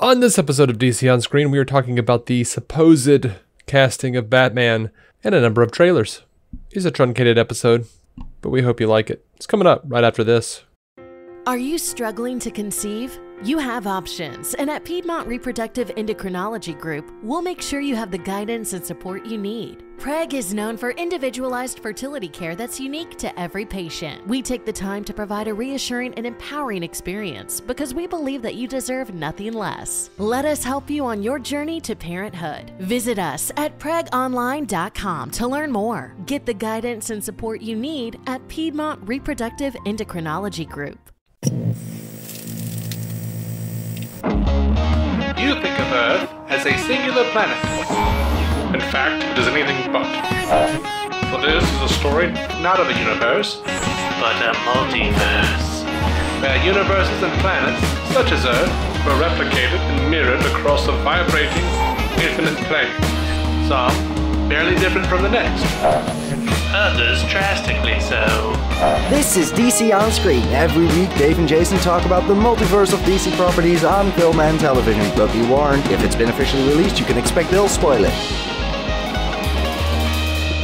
On this episode of DC On Screen, we are talking about the supposed casting of Batman and a number of trailers. It's a truncated episode, but we hope you like it. It's coming up right after this. Are you struggling to conceive? You have options, and at Piedmont Reproductive Endocrinology Group, we'll make sure you have the guidance and support you need. PREG is known for individualized fertility care that's unique to every patient. We take the time to provide a reassuring and empowering experience because we believe that you deserve nothing less. Let us help you on your journey to parenthood. Visit us at pregonline.com to learn more. Get the guidance and support you need at Piedmont Reproductive Endocrinology Group. You think of Earth as a singular planet. In fact, it is anything but. For this is a story not of a universe, but a multiverse, where universes and planets, such as Earth, were replicated and mirrored across a vibrating, infinite plane. Some barely different from the next. Others drastically so. This is DC On Screen. Every week, Dave and Jason talk about the multiverse of DC properties on film and television. But be warned, if it's been officially released, you can expect they'll spoil it.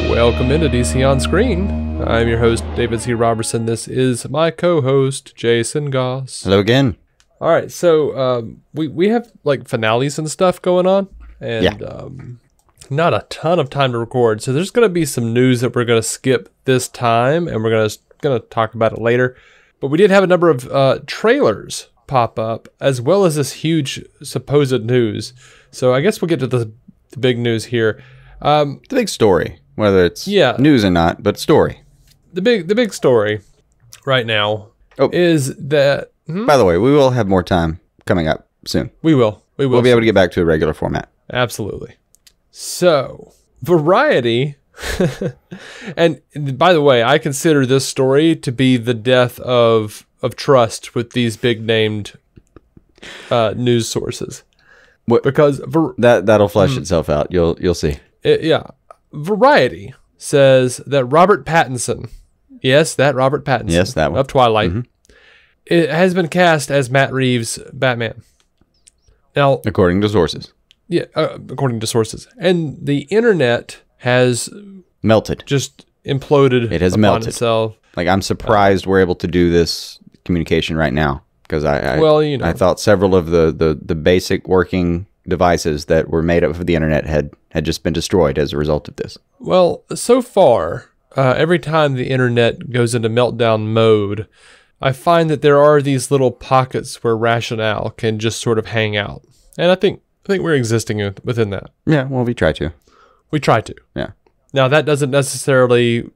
Welcome into DC On Screen. I'm your host, David C. Robertson. This is my co-host, Jason Goss. Hello again. All right, so we have like finales and stuff going on, and not a ton of time to record. So there's going to be some news that we're going to skip this time, and we're going to talk about it later. But we did have a number of trailers pop up, as well as this huge supposed news. So I guess we'll get to the big news here. The big story, whether it's news or not, but story. The big story right now is that. By the way, we will have more time coming up soon. We will. We'll be able to get back to a regular format. Absolutely. So, Variety, and by the way, I consider this story to be the death of trust with these big named news sources. Because that'll flesh itself out. You'll see. Variety says that Robert Pattinson, yes, that Robert Pattinson, yes, that one of Twilight, it has been cast as Matt Reeves Batman. Now, according to sources. Yeah, according to sources. And the internet has melted. Just imploded. It has upon melted. Itself. Like, I'm surprised we're able to do this communication right now. Because I thought several of the basic working devices that were made up for the internet had just been destroyed as a result of this. Well, so far, every time the internet goes into meltdown mode, I find that there are these little pockets where rationale can just sort of hang out. And I think we're existing within that. Yeah, well, we try to. We try to. Yeah. Now that isn't necessarily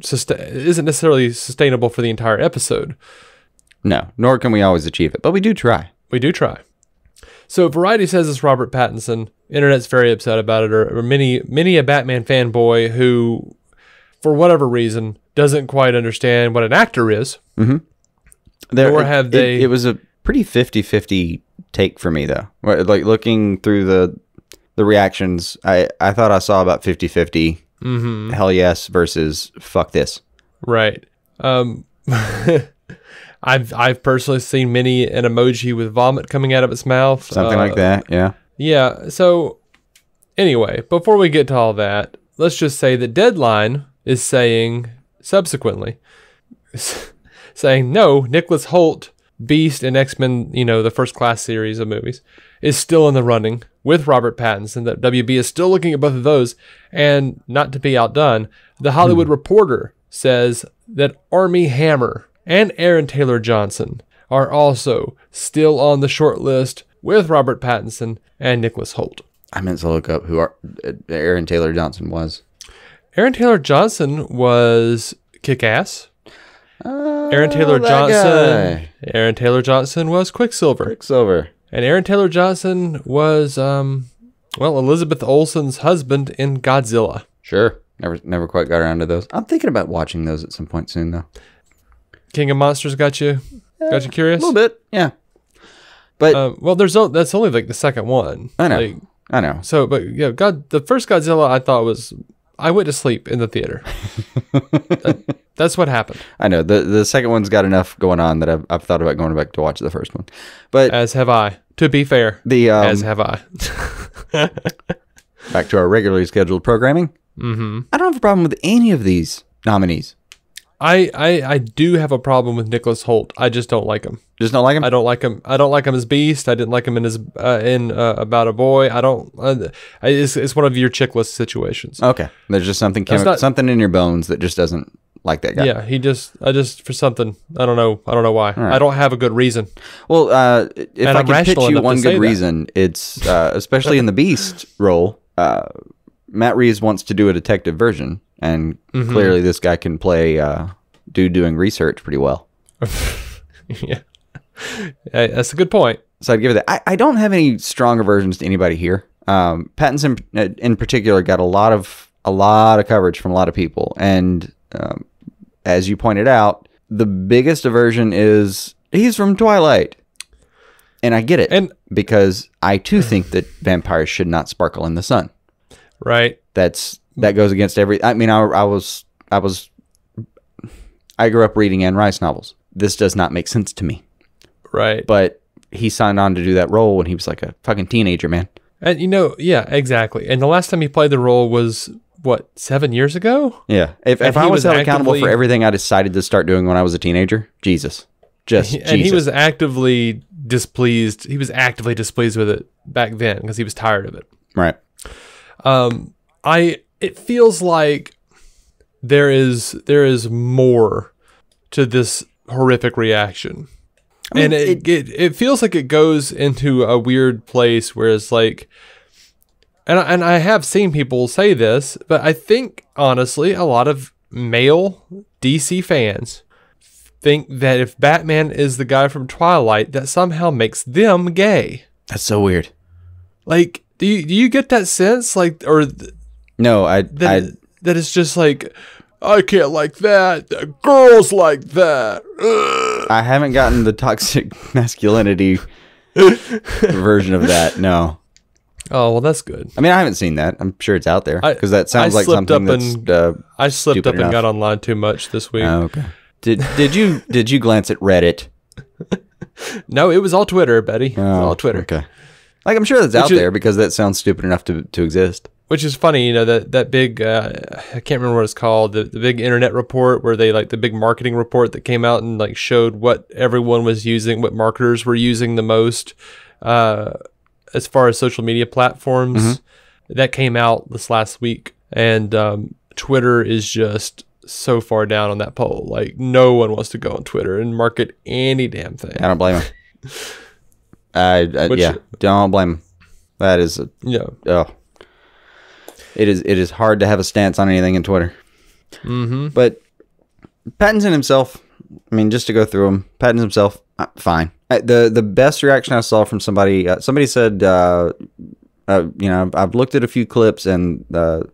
sustainable for the entire episode. No, nor can we always achieve it, but we do try. We do try. So Variety says it's Robert Pattinson. Internet's very upset about it, or many a Batman fanboy who, for whatever reason, doesn't quite understand what an actor is. Mm-hmm. It was a pretty 50-50 take for me, though. Like, looking through the reactions, I thought I saw about 50-50 hell yes versus fuck this. Right. I've personally seen an emoji with vomit coming out of its mouth. Something like that, yeah. Yeah, so anyway, before we get to all that, let's just say that Deadline is saying, subsequently, saying, no, Nicholas Hoult, Beast, and X-Men, the First Class series of movies, is still in the running with Robert Pattinson. That WB is still looking at both of those. And not to be outdone, The Hollywood Reporter says that Armie Hammer and Aaron Taylor Johnson are also still on the short list with Robert Pattinson and Nicholas Hoult. I meant to look up who Aaron Taylor Johnson was. Aaron Taylor Johnson was Kick-Ass. Aaron Taylor Johnson was Quicksilver. And Aaron Taylor Johnson was, Elizabeth Olsen's husband in Godzilla. Sure. Never quite got around to those. I'm thinking about watching those at some point soon, though. King of Monsters got you curious? A little bit, yeah. But that's only like the second one. I know. So, but yeah, the first Godzilla I thought was I went to sleep in the theater. That's what happened. I know the second one's got enough going on that I've thought about going back to watch the first one. But as have I. To be fair, as have I. Back to our regularly scheduled programming. Mm-hmm. I don't have a problem with any of these nominees. I do have a problem with Nicholas Hoult. I just don't like him. Just don't like him? I don't like him. I don't like him as Beast. I didn't like him in his About a Boy. I don't. It's one of your chickless situations. Okay, there's just something in your bones that just doesn't like that guy. Yeah, I just for something. I don't know why. Right. I don't have a good reason. Well, if I can pitch you one good reason, it's especially in the Beast role. Matt Reeves wants to do a detective version, and clearly this guy can play dude doing research pretty well. Yeah, that's a good point. So I'd give it that. I don't have any strong aversions to anybody here. Pattinson in particular got a lot of coverage from a lot of people, and as you pointed out, the biggest aversion is he's from Twilight, and I get it, and because I too think that vampires should not sparkle in the sun. Right. That goes against every. I mean, I grew up reading Anne Rice novels. This does not make sense to me. Right. But he signed on to do that role when he was like a fucking teenager, man. And yeah, exactly. And the last time he played the role was what, 7 years ago? Yeah. If I was held accountable for everything I decided to start doing when I was a teenager, Jesus. And he was actively displeased. He was actively displeased with it back then because he was tired of it. Right. It feels like there is more to this horrific reaction. I mean, and it feels like it goes into a weird place where it's like, and I have seen people say this, but I think honestly a lot of male DC fans think that if Batman is the guy from Twilight, that somehow makes them gay. That's so weird. Like, do you get that sense? Like, or no, that it's just like, I can't like that. Girls like that. Ugh. I haven't gotten the toxic masculinity version of that. No. Oh, well, that's good. I mean, I haven't seen that. I'm sure it's out there because that sounds like something that's I slipped up and got online too much this week. Oh, okay. Did you glance at Reddit? No, it was all Twitter, Betty. It was all Twitter. Okay. Like, I'm sure that's out there because that sounds stupid enough to exist. Which is funny, that big, I can't remember what it's called, the big internet report where they, like, the big marketing report that came out and, like, showed what everyone was using, what marketers were using the most as far as social media platforms. Mm-hmm. That came out this last week. And Twitter is just so far down on that poll. Like, no one wants to go on Twitter and market any damn thing. I don't blame them. Don't blame them. That is It is hard to have a stance on anything in Twitter. Mm-hmm. But Pattinson himself, I mean, just to go through him, Pattinson himself, fine. The best reaction I saw from somebody said, I've looked at a few clips and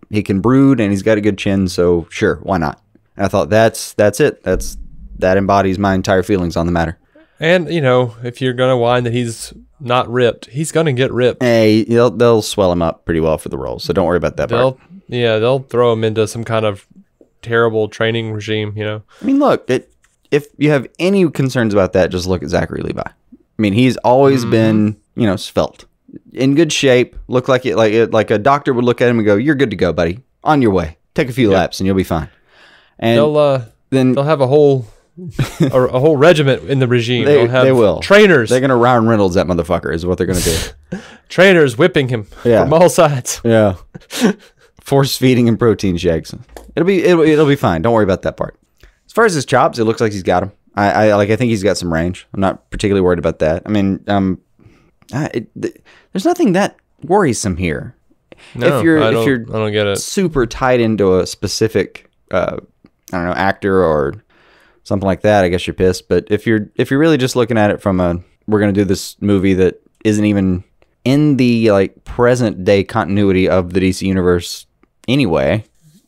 he can brood and he's got a good chin, so sure, why not? And I thought that's it. That embodies my entire feelings on the matter. And, if you're going to whine that he's not ripped, he's going to get ripped. Hey, they'll swell him up pretty well for the role, so don't worry about that part. Yeah, they'll throw him into some kind of terrible training regime, I mean, look, if you have any concerns about that, just look at Zachary Levi. I mean, he's always been, svelte, in good shape, look like like a doctor would look at him and go, "You're good to go, buddy. On your way. Take a few laps and you'll be fine." And they'll have a whole regiment in the regime. They will. Trainers. They're going to Ryan Reynolds that motherfucker is what they're going to do. Trainers whipping him from all sides. Yeah. Force feeding him protein shakes. It'll be fine. Don't worry about that part. As far as his chops, it looks like he's got them. I think he's got some range. I'm not particularly worried about that. I mean, there's nothing that worrisome here. No, if you're I don't get it. Super tied into a specific actor or something like that, I guess you're pissed. But if you're really just looking at it from we're going to do this movie that isn't even in the present day continuity of the DC universe anyway,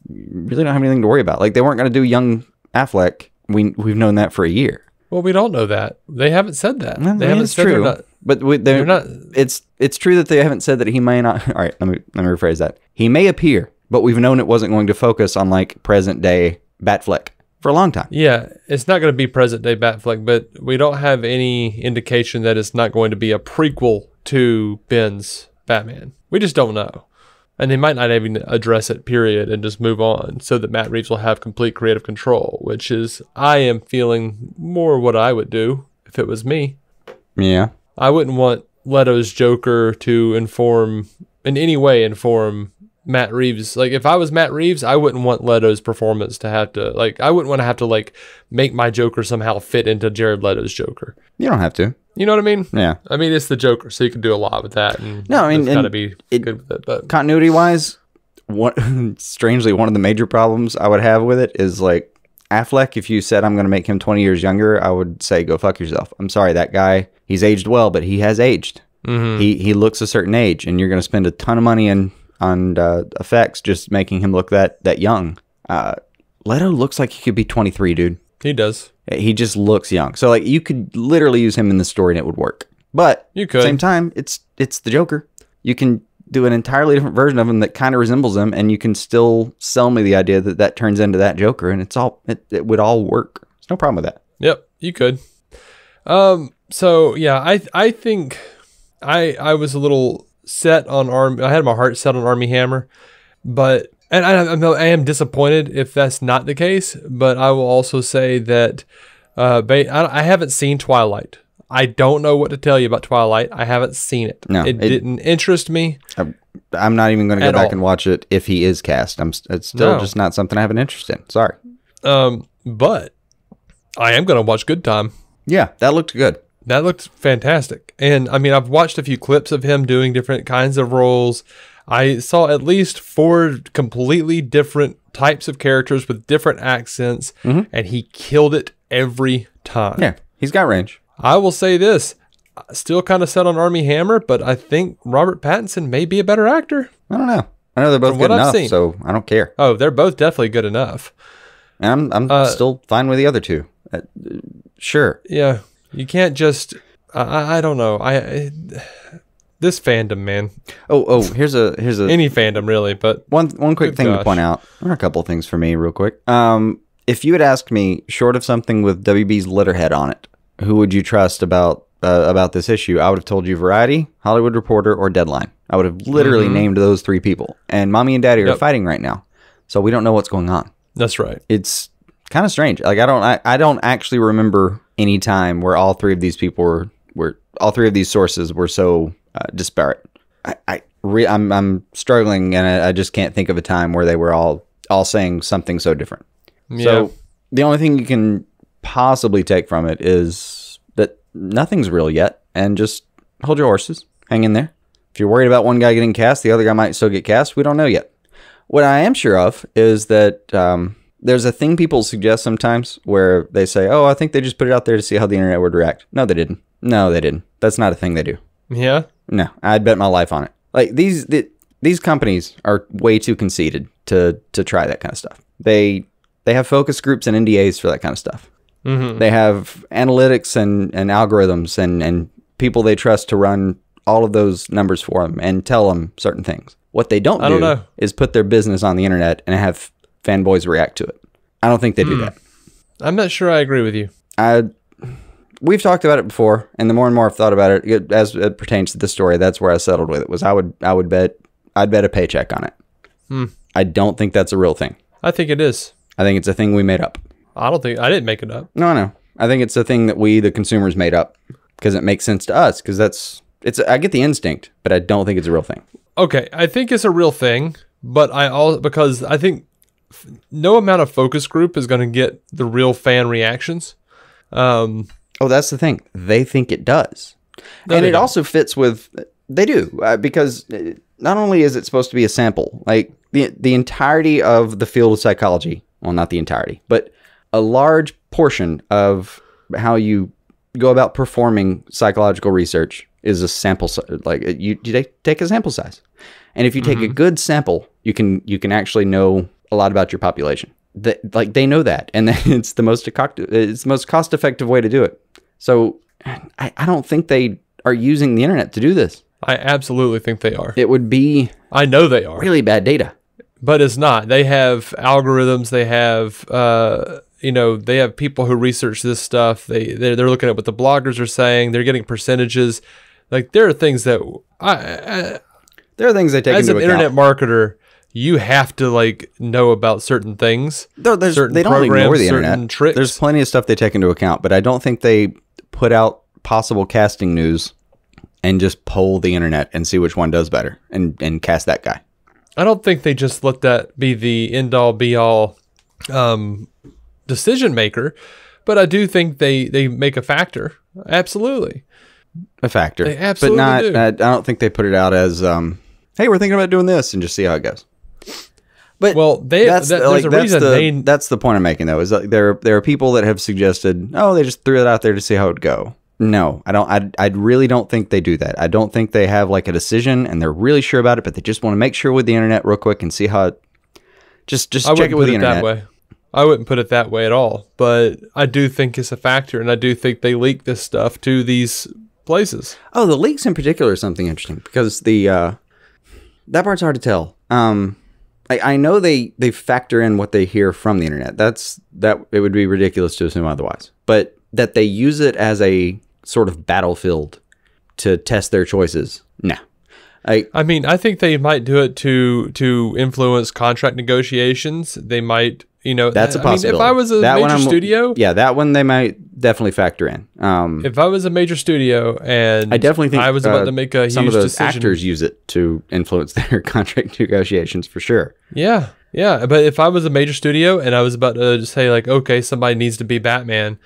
you really don't have anything to worry about. Like, they weren't going to do young Affleck. We've known that for a year. Well, we don't know that. They haven't said that. They haven't said true. Not, but they're not. It's true that they haven't said that he may not. All right, let me rephrase that. He may appear but we've known it wasn't going to focus on like present day Batfleck for a long time. Yeah, it's not going to be present day Batfleck, but we don't have any indication that it's not going to be a prequel to Ben's Batman. We just don't know. And they might not even address it, period, and just move on so that Matt Reeves will have complete creative control, which is, I am feeling more what I would do if it was me. Yeah. I wouldn't want Leto's Joker to in any way inform Matt Reeves. Like, if I was Matt Reeves, I wouldn't want Leto's performance to have to, like, I wouldn't want to have to, like, make my Joker somehow fit into Jared Leto's Joker. You don't have to. You know what I mean? Yeah. I mean, it's the Joker, so you can do a lot with that. And no, I mean, it's got to be good with it. But continuity-wise, strangely, one of the major problems I would have with it is, like, Affleck, if you said I'm going to make him 20 years younger, I would say go fuck yourself. I'm sorry, that guy, he's aged well, but he has aged. Mm-hmm. He looks a certain age, and you're going to spend a ton of money on effects just making him look that young. Leto looks like he could be 23, dude. He does. He just looks young. So, like, you could literally use him in the story and it would work. But you could. At the same time, it's the Joker. You can do an entirely different version of him that kind of resembles him, and you can still sell me the idea that turns into that Joker, and it would all work. There's no problem with that. Yep, you could. So yeah, I think I was a little set on I had my heart set on Armie Hammer, but and I am disappointed if that's not the case. But I will also say that I haven't seen Twilight. I don't know what to tell you about Twilight. I haven't seen it. No, it didn't interest me. I'm not even going to go back and watch it if he is cast. It's still just not something I have an interest in. Sorry. But I am going to watch Good Time. Yeah, that looked good. That looked fantastic. And I mean, I've watched a few clips of him doing different kinds of roles. I saw at least 4 completely different types of characters with different accents, and he killed it every time. Yeah, he's got range. I will say this, still kind of set on Armie Hammer, but I think Robert Pattinson may be a better actor. I don't know. I know they're both good enough, so I don't care. Oh, they're both definitely good enough. And I'm still fine with the other two. Sure. Yeah, you can't just. I don't know. This fandom, man. Oh, here's a any fandom really, but one quick thing to point out. There are a couple of things for me, real quick. If you had asked me, short of something with WB's letterhead on it, who would you trust about this issue? I would have told you Variety, Hollywood Reporter, or Deadline. I would have literally named those 3 people. And Mommy and Daddy are fighting right now, so we don't know what's going on. That's right. It's kind of strange. Like I don't actually remember any time where all 3 of these people were all 3 of these sources were so disparate. I'm struggling, and I just can't think of a time where they were all saying something so different. Yeah. So the only thing you can possibly take from it is that nothing's real yet, and just hold your horses, hang in there. If you're worried about one guy getting cast, the other guy might still get cast. We don't know yet. What I am sure of is that there's a thing people suggest sometimes where they say, oh, I think they just put it out there to see how the internet would react. No, they didn't. That's not a thing they do. Yeah? No, I'd bet my life on it. Like, these companies are way too conceited to try that kind of stuff. They have focus groups and NDAs for that kind of stuff. Mm-hmm. They have analytics and algorithms and people they trust to run all of those numbers for them and tell them certain things. What they don't do is put their business on the internet and have fanboys react to it. I don't think they do that. I'm not sure I agree with you. We've talked about it before, and the more and more I've thought about it, as it pertains to this story, that's where I settled with it. Was I'd bet a paycheck on it. I don't think that's a real thing. I think it is. I think it's a thing we made up. I didn't make it up. No. I think it's a thing that we, the consumers, made up because it makes sense to us. Because I get the instinct, but I don't think it's a real thing. Okay, I think it's a real thing, but because I think no amount of focus group is going to get the real fan reactions. That's the thing. They think it does. No, and it also fits with, they do, because not only is it supposed to be a sample, like the entirety of the field of psychology, well, not the entirety, but a large portion of how you go about performing psychological research is a sample. Like you take a sample size. And if you take a good sample, you can actually know a lot about your population. They know that, and it's the most cost-effective way to do it. So I don't think they are using the internet to do this. I absolutely think they are. It would be, I know they are, really bad data. but it's not. They have algorithms. They have, they have people who research this stuff. They're looking at what the bloggers are saying. They're getting percentages. Like, there are things that there are things they take into account. As an internet marketer, you have to like know about certain things. They don't ignore the internet. Tricks. There's plenty of stuff they take into account, but I don't think they put out possible casting news and just poll the internet and see which one does better and cast that guy. I don't think they just let that be the end-all, be-all decision maker, but I do think they make a factor. Absolutely. A factor. They absolutely do. I don't think they put it out as, hey, we're thinking about doing this and just see how it goes. But that's the point I'm making, though, is that there are people that have suggested, they just threw it out there to see how it would go. No, I don't. I really don't think they do that. I don't think they have like a decision and they're really sure about it, but they just want to make sure with the internet real quick and see how it. Just check it with the internet. That way. I wouldn't put it that way at all, but I do think it's a factor, and I do think they leak this stuff to these places. Oh, the leaks in particular is something interesting because that part's hard to tell. I know they factor in what they hear from the internet. It would be ridiculous to assume otherwise, but that they use it as a sort of battlefield to test their choices. No. I mean, I think they might do it to influence contract negotiations. They might, that's a possibility. If I was a major studio, that one they might definitely factor in. If I was a major studio and I definitely think I was about to make a some huge of those decision, actors use it to influence their contract negotiations for sure. Yeah. But if I was a major studio and I was about to say like, okay, somebody needs to be Batman,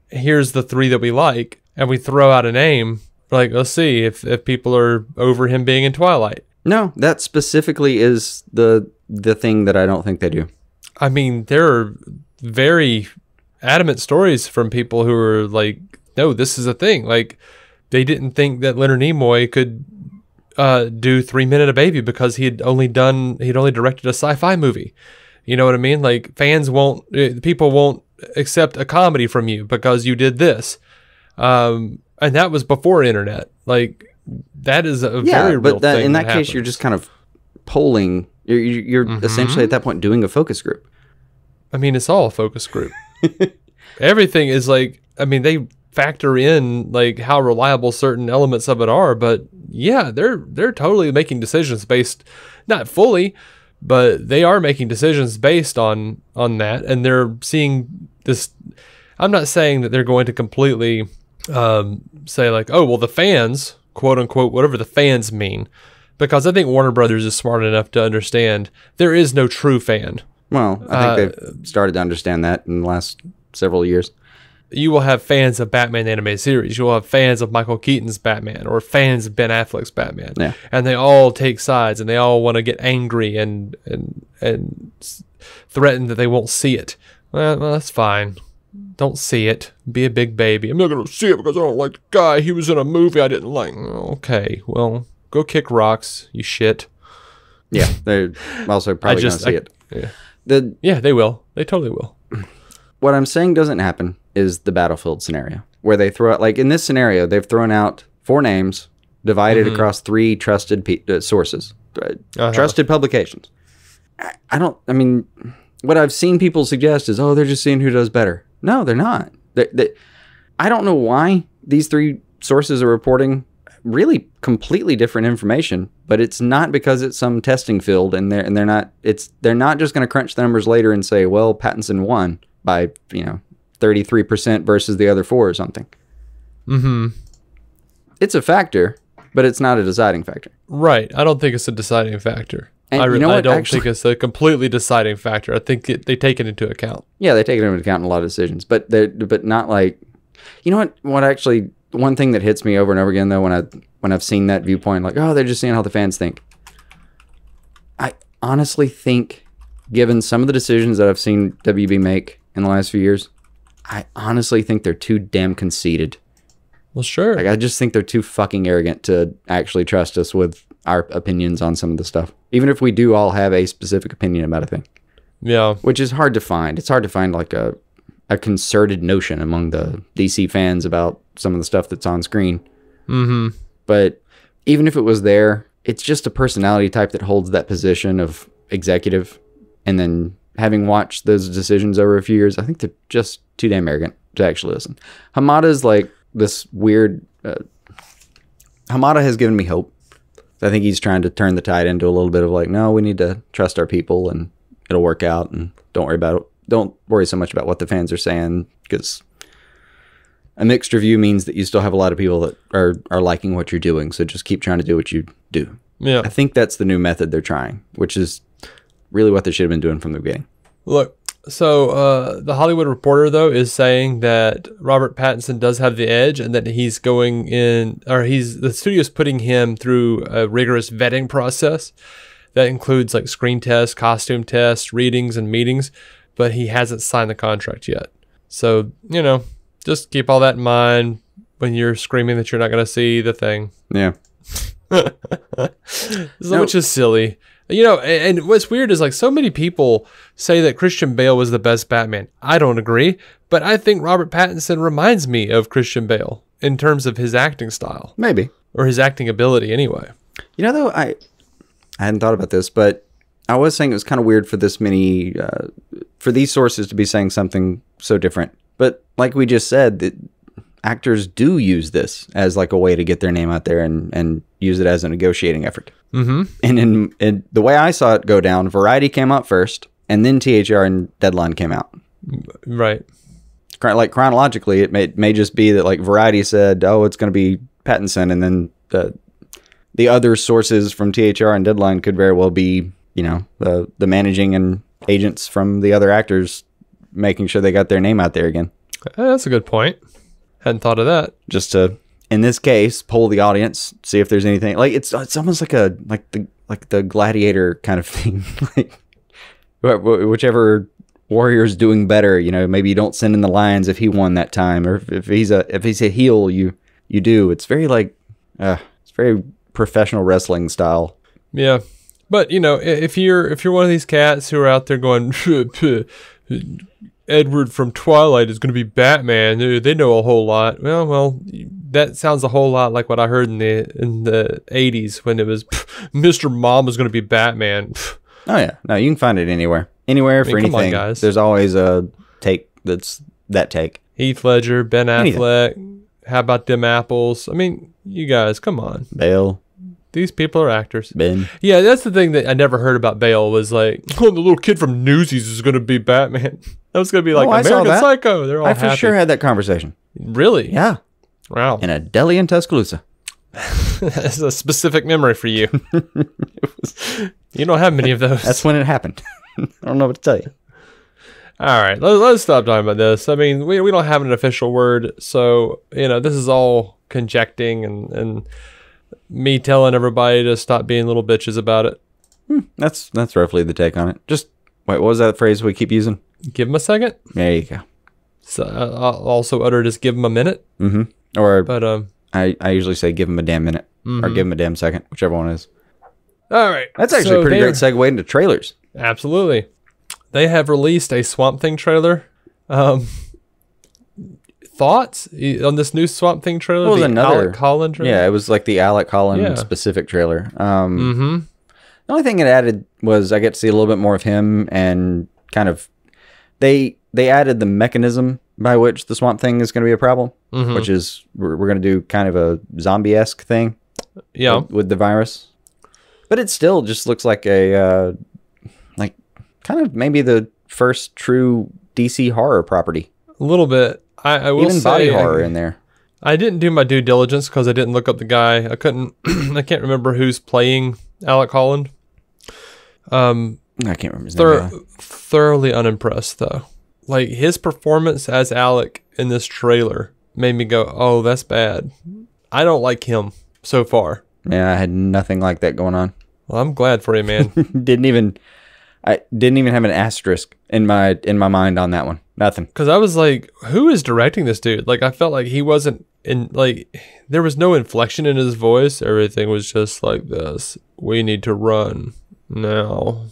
here's the 3 that we like, and we throw out a name. Like, let's see if people are over him being in Twilight. No, that specifically is the thing that I don't think they do. I mean, there are very adamant stories from people who are like, no, this is a thing. Like, they didn't think that Leonard Nimoy could do 3 Men and a Baby because he'd only directed a sci-fi movie. You know what I mean? Like, people won't accept a comedy from you because you did this. And that was before internet. Like, that is a very real thing. In that case, you're just kind of polling. You're essentially at that point doing a focus group. I mean, it's all a focus group. Everything is like, I mean, they factor in like how reliable certain elements of it are, but yeah, they're totally making decisions based, not fully, but they are making decisions based on that, and they're seeing this. I'm not saying that they're going to completely say like, oh, well, the fans, quote unquote, whatever the fans mean, because I think Warner Brothers is smart enough to understand there is no true fan. Well, I think they've started to understand that in the last several years. You will have fans of Batman animated series. You will have fans of Michael Keaton's Batman or fans of Ben Affleck's Batman. Yeah. And they all take sides and they all want to get angry and threaten that they won't see it. Well, that's fine. Don't see it. Be a big baby. I'm not going to see it because I don't like the guy. He was in a movie I didn't like. Okay, well, go kick rocks, you shit. Yeah, they're also probably going to see it. Yeah, they will. They totally will. What I'm saying doesn't happen is the Battlefield scenario, where they throw out, like in this scenario, they've thrown out 4 names divided across 3 trusted sources, trusted publications. I mean, what I've seen people suggest is, they're just seeing who does better. No, they're not. I don't know why these 3 sources are reporting really completely different information, but it's not because it's some testing field and they're not just going to crunch the numbers later and say, well, Pattinson won by 33% versus the other 4 or something. It's a factor, but it's not a deciding factor. Right. I don't think it's a deciding factor. And I don't think it's a completely deciding factor. I think they take it into account. Yeah, they take it into account in a lot of decisions, but not like, what actually, one thing that hits me over and over again though, when I've seen that viewpoint, like, they're just seeing how the fans think. I honestly think, given some of the decisions that I've seen WB make in the last few years, I honestly think they're too damn conceited. Well, sure. Like, I just think they're too fucking arrogant to actually trust us with our opinions on some of the stuff. Even if we do all have a specific opinion about a thing. Yeah. Which is hard to find. It's hard to find like a concerted notion among the DC fans about some of the stuff that's on screen. Mm-hmm. But even if it was there, it's just a personality type that holds that position of executive. And then having watched those decisions over a few years, I think they're just too damn arrogant to actually listen. Hamada's like this weird... Hamada has given me hope. I think he's trying to turn the tide into a little bit of like, no, we need to trust our people and it'll work out, and don't worry so much about what the fans are saying, because a mixed review means that you still have a lot of people that are liking what you're doing. So just keep trying to do what you do. Yeah. I think that's the new method they're trying, which is really what they should have been doing from the beginning. Look, so the Hollywood Reporter, though, is saying that Robert Pattinson does have the edge, and that he's going in, or the studio's putting him through a rigorous vetting process that includes like screen tests, costume tests, readings, and meetings, but he hasn't signed the contract yet. So, just keep all that in mind when you're screaming that you're not going to see the thing. Yeah. Which is silly. And what's weird is like so many people say that Christian Bale was the best Batman. I don't agree, but I think Robert Pattinson reminds me of Christian Bale in terms of his acting style. Maybe. Or his acting ability anyway. Though, I hadn't thought about this, but I was saying it was kind of weird for this many, for these sources to be saying something so different. But like we just said, that actors do use this as like a way to get their name out there and use it as a negotiating effort. Mm-hmm. And in the way I saw it go down, Variety came out first, and then THR and Deadline came out. Right. Like chronologically, it may just be that like Variety said, oh, it's going to be Pattinson, and then the other sources from THR and Deadline could very well be, the managing and agents from the other actors making sure they got their name out there again. That's a good point. Hadn't thought of that. Just to, in this case, poll the audience, see if there's anything like it's almost like the Gladiator kind of thing. Like whichever warrior's doing better, maybe you don't send in the lions if he won that time, or if he's a heel, you do. It's very it's very professional wrestling style. Yeah, but if you're one of these cats who are out there going, Edward from Twilight is going to be Batman, they know a whole lot. Well, that sounds a whole lot like what I heard in the 80s when it was Mr. Mom was going to be Batman. Oh yeah, no, you can find it anywhere for anything. Come on, guys. There's always a take that's that take. Heath Ledger, Ben Affleck. How about them apples? I mean, you guys, come on. Bale. These people are actors. Ben. Yeah, that's the thing that I never heard about Bale was like, oh, the little kid from Newsies is going to be Batman. That was going to be like American Psycho. They're all happy. I for sure had that conversation. Really? Yeah. Wow. In a deli in Tuscaloosa. That's a specific memory for you. You don't have many of those. That's when it happened. I don't know what to tell you. All right, let's stop talking about this. I mean, we don't have an official word, so this is all conjecting and me telling everybody to stop being little bitches about it. That's roughly the take on it. Just wait, what was that phrase we keep using? Give them a second. There you go. So I'll also utter just give them a minute. Mm-hmm. But I usually say give them a damn minute or give them a damn second, whichever one is. All right, that's actually a pretty great segue into trailers. Absolutely. They have released a Swamp Thing trailer. Thoughts on this new Swamp Thing trailer? Well, the Alec Holland trailer? Yeah, it was like the Alec Holland specific trailer. The only thing it added was I get to see a little bit more of him, and kind of they added the mechanism by which the Swamp Thing is going to be a problem, which is we're going to do kind of a zombie-esque thing with the virus. But it still just looks like a kind of maybe the first true DC horror property. A little bit. I will even say, body horror in there. I didn't do my due diligence because I didn't look up the guy. I couldn't. I can't remember who's playing Alec Holland. I can't remember his name. Thoroughly unimpressed though. Like his performance as Alec in this trailer made me go, "Oh, that's bad." I don't like him so far. Yeah, I had nothing like that going on. Well, I'm glad for you, man. I didn't even have an asterisk in my mind on that one. Nothing. Because I was like, who is directing this dude? Like, I felt like he wasn't in, like, there was no inflection in his voice. Everything was just like this. We need to run now.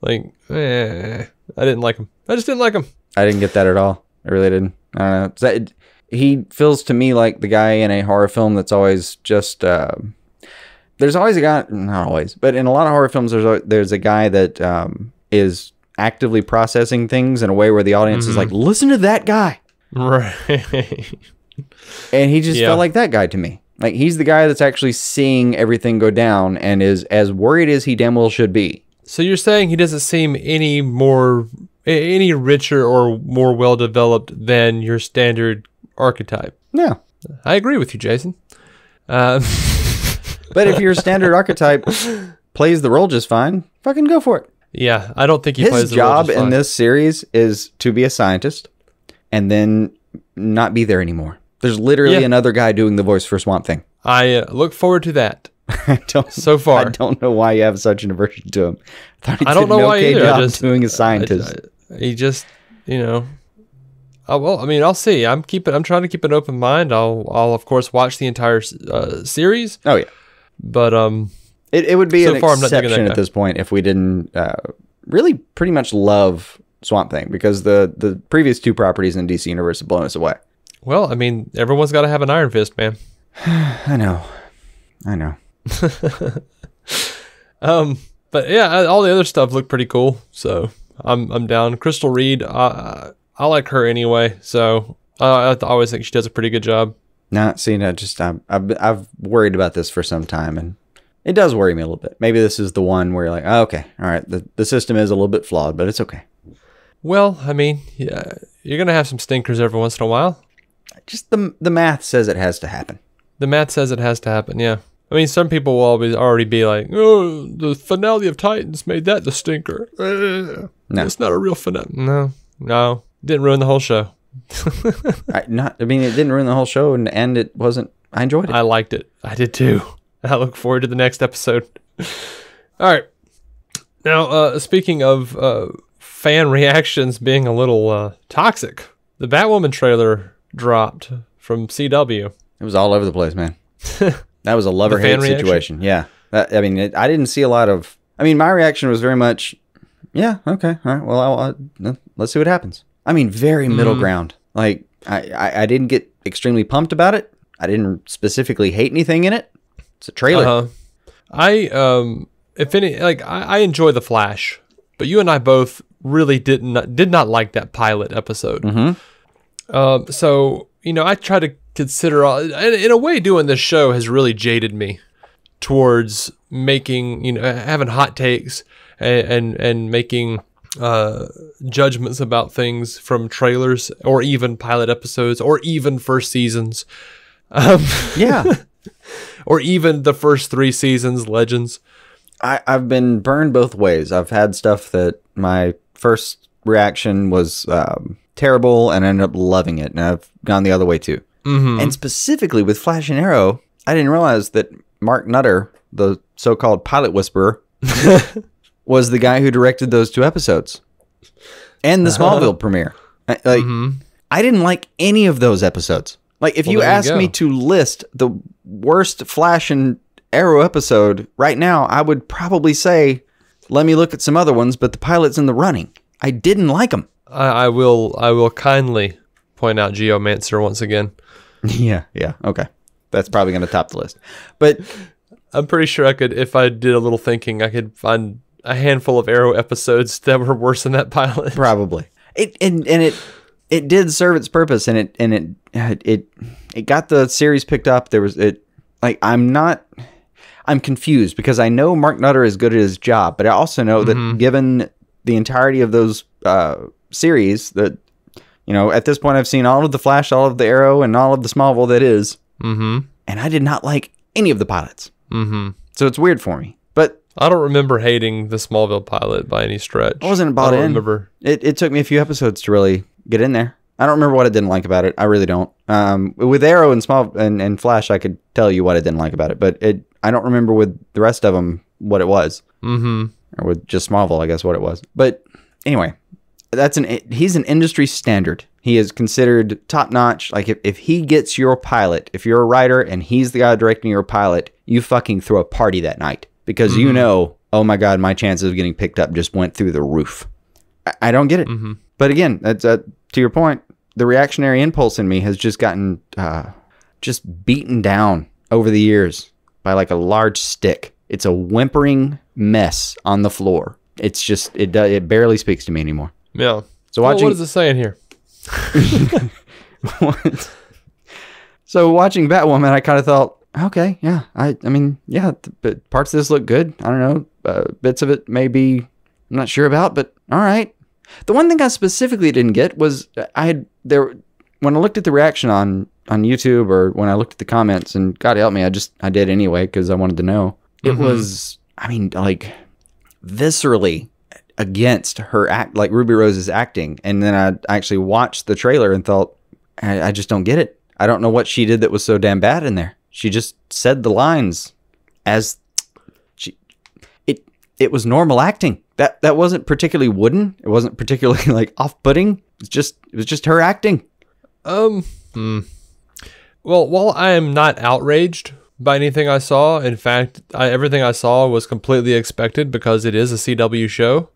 Like, I didn't like him. I just didn't like him. I didn't get that at all. I really didn't. I don't know. He feels to me like the guy in a horror film that's always just, there's always a guy, not always, but in a lot of horror films, there's a guy that is actively processing things in a way where the audience is like, listen to that guy. Right. And he just felt like that guy to me. Like, he's the guy that's actually seeing everything go down and is as worried as he damn well should be. So you're saying he doesn't seem any richer or more well-developed than your standard archetype? No. I agree with you, Jason. But if your standard archetype plays the role just fine, fucking go for it. Yeah, I don't think he plays the role just fine. His job in this series is to be a scientist and then not be there anymore. There's literally another guy doing the voice for Swamp Thing. I look forward to that. So far. I don't know why you have such an aversion to him. I don't know why either. Job doing a scientist. He just, I'll see. I'm trying to keep an open mind. I'll of course watch the entire series. Oh yeah, but it would be an exception at this point if we didn't really pretty much love Swamp Thing, because the previous two properties in DC Universe have blown us away. Well, I mean, everyone's got to have an Iron Fist, man. I know. But yeah, all the other stuff looked pretty cool, so I'm down. Crystal Reed, I like her anyway, so I always think she does a pretty good job. I've worried about this for some time, and it does worry me a little bit. Maybe this is the one where you're like, oh, okay, all right, the system is a little bit flawed, but it's okay. Well, I mean, yeah, you're gonna have some stinkers every once in a while. Just the math says it has to happen. The math says it has to happen, yeah. I mean, some people will already be like, oh, the finale of Titans made that the stinker. No. It's not a real finale. No. Didn't ruin the whole show. It didn't ruin the whole show, and it wasn't. I enjoyed it. I liked it. I did too. I look forward to the next episode. All right. Now, speaking of fan reactions being a little toxic, the Batwoman trailer dropped from CW. It was all over the place, man. That was a love-or-hate situation. Yeah. I didn't see a lot of... my reaction was very much, yeah, okay, all right, well, let's see what happens. Very middle ground. Like, I didn't get extremely pumped about it. I didn't specifically hate anything in it. It's a trailer. I enjoy The Flash, but you and I both really did not like that pilot episode. Mm-hmm. So, I try to consider, in a way, doing this show has really jaded me towards making, having hot takes and making judgments about things from trailers or even pilot episodes or even first seasons. Yeah. Or even the first 3 seasons, Legends. I've been burned both ways. I've had stuff that my first reaction was terrible and I ended up loving it, and I've gone the other way too. Mm-hmm. And specifically with Flash and Arrow, I didn't realize that Mark Nutter, the so-called pilot whisperer, was the guy who directed those 2 episodes and the Smallville premiere. I didn't like any of those episodes. Like, if you asked me to list the worst Flash and Arrow episode right now, I would probably say, let me look at some other ones, but the pilot's in the running. I didn't like them. I will kindly point out Geomancer once again. Yeah, okay. That's probably going to top the list. But I'm pretty sure I could, if I did a little thinking, I could find a handful of Arrow episodes that were worse than that pilot. Probably. It did serve its purpose, and it got the series picked up. I'm confused because I know Mark Nutter is good at his job, but I also know that given the entirety of those series, that at this point I've seen all of the Flash, all of the Arrow, and all of the Smallville that is, and I did not like any of the pilots. So it's weird for me. But I don't remember hating the Smallville pilot by any stretch. I wasn't bought in. Remember. It took me a few episodes to really get in there. I don't remember what I didn't like about it. I really don't. With Arrow and and Flash, I could tell you what I didn't like about it, but I don't remember with the rest of them what it was. Or with just Smallville, I guess what it was. But anyway, he's an industry standard. He is considered top notch. Like if he gets your pilot, if you're a writer and he's the guy directing your pilot, you fucking throw a party that night because oh my God, my chances of getting picked up just went through the roof. I don't get it. But again, that's to your point. The reactionary impulse in me has just gotten just beaten down over the years. by like a large stick. It's a whimpering mess on the floor. It's just, it barely speaks to me anymore. Yeah. So what is it saying here? So watching Batwoman, I kind of thought, okay, yeah, I mean, yeah, parts of this look good. I don't know, bits of it maybe I'm not sure about, but all right. The one thing I specifically didn't get was when I looked at the reaction on YouTube, or when I looked at the comments, and God help me, I did anyway because I wanted to know. It was, I mean, like viscerally against her act, like Ruby Rose's acting, and then I actually watched the trailer and thought, I just don't get it. I don't know what she did that was so damn bad in there. She just said the lines as it was normal acting. That wasn't particularly wooden. It wasn't particularly like off-putting. It was just her acting. Well, while I am not outraged by anything I saw, in fact, everything I saw was completely expected because it is a CW show,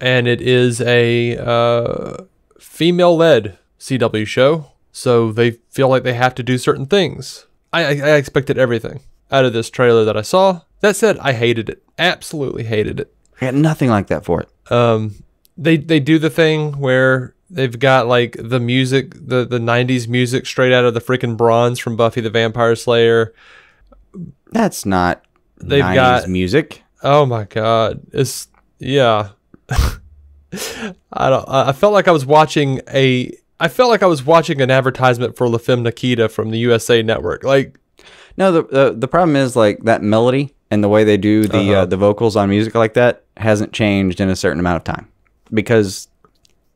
and it is a female-led CW show, so they feel like they have to do certain things. I expected everything out of this trailer that I saw. That said, I hated it. Absolutely hated it. I got nothing like that for it. They do the thing where they've got like the music, the 90s music straight out of the freaking Bronze from Buffy the Vampire Slayer. That's not 90s music. Oh my God. Yeah. I felt like I was watching an advertisement for La Femme Nikita from the USA Network. Like, no, the problem is like that melody and the way they do the vocals on music like that hasn't changed in a certain amount of time, because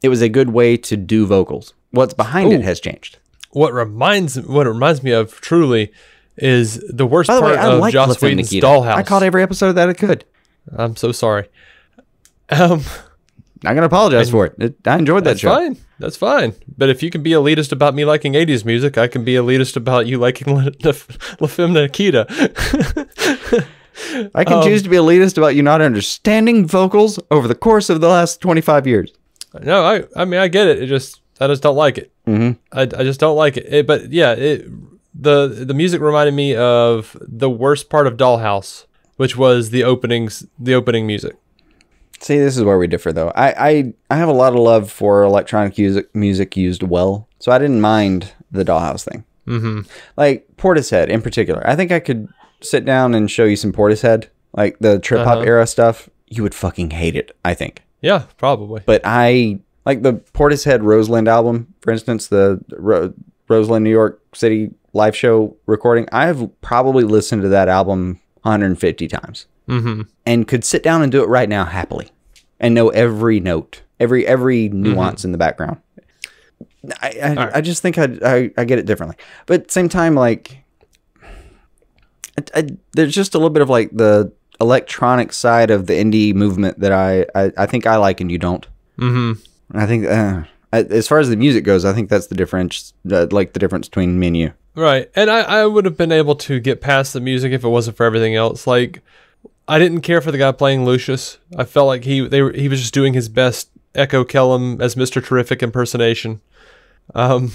it was a good way to do vocals. What's behind it has changed. What it reminds me of truly is the worst part of Joss Whedon's Dollhouse. I caught every episode that I could. I'm so sorry. I'm gonna apologize for it. I enjoyed that show. That's fine. But if you can be elitist about me liking 80s music, I can be elitist about you liking La Femme Nikita. I can choose to be elitist about you not understanding vocals over the course of the last 25 years. No, I mean, I get it. I just don't like it. Mm-hmm. I just don't like it. But yeah, the music reminded me of the worst part of Dollhouse, which was the opening music. See, this is where we differ, though. I have a lot of love for electronic music used well, so I didn't mind the Dollhouse thing. Mm-hmm. Like Portishead in particular. I think I could sit down and show you some Portishead, like the trip hop era stuff. You would fucking hate it, I think. Yeah, probably. But I like the Portishead Roseland album, for instance, the Roseland, New York City live show recording. I've probably listened to that album 150 times. Mm-hmm. And could sit down and do it right now happily and know every note, every nuance in the background. I just think I get it differently. But at the same time, like, there's just a little bit of like the electronic side of the indie movement that I think I like and you don't. Mm-hmm. I think as far as the music goes, I think that's the difference, like the difference between me and you. Right. And I would have been able to get past the music if it wasn't for everything else. Like, I didn't care for the guy playing Lucius. I felt like he was just doing his best Echo Kellum as Mr. Terrific impersonation. And